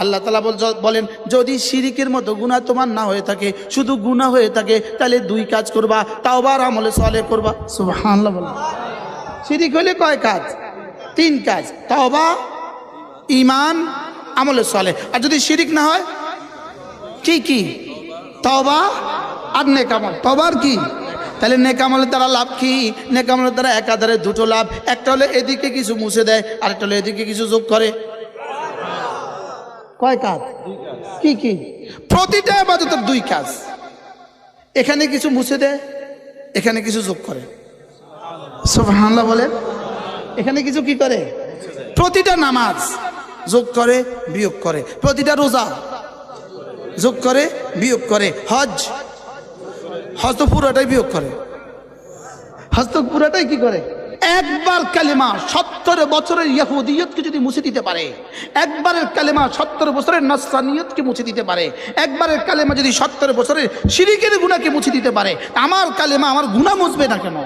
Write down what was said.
আল্লাহ তাআলা বলেন যদি শিরিকের মতো গুনাহ তোমার না হয়ে থাকে, শুধু গুনাহ হয়ে থাকে, তাহলে দুই কাজ করবা, তাওবা আর আমলে সালেহ করবা। সুবহানাল্লাহ বলেন। শিরিক হলে কয় কাজ? তিন কাজ, তাওবা, ঈমান, আমলে সালেহ। আর যদি শিরিক না হয় কি কি? তাওবা আর নেক আমল। তাওবা আর কি? তাহলে নেক আমলের দ্বারা লাভ কি? নেক আমলের দ্বারা একাধারে দুটো লাভ, একটা হলে এদিকে কিছু মুছে দেয়, আরেকটা হলে এদিকে কিছু যোগ করে। কয় কাজ? কি কি? প্রতিটা ইবাদতের দুই কাজ। এখানে কিছু মুছে দেয়, এখানে কিছু যোগ করে। সুবহানাল্লাহ বলে। এখানে কিছু কি করে? প্রতিটা নামাজ যোগ করে বিয়োগ করে, প্রতিটা রোজা যোগ করে বিয়োগ করে, হজ তো পুরোটাই বিয়োগ করে, হজ তো পুরোটাই কি করে? একবার কালেমা 70 বছরের ইহুদিয়তকে যদি মুছে দিতে পারে, একবারের কালেমা 70 বছরের নাসরানিয়তকে মুছে দিতে পারে, একবারের কালেমা যদি 70 বছরের শিরিকের গুনাহকে মুছে দিতে পারে, আমার কালেমা আমার গুনাহ মুছবে না কেন?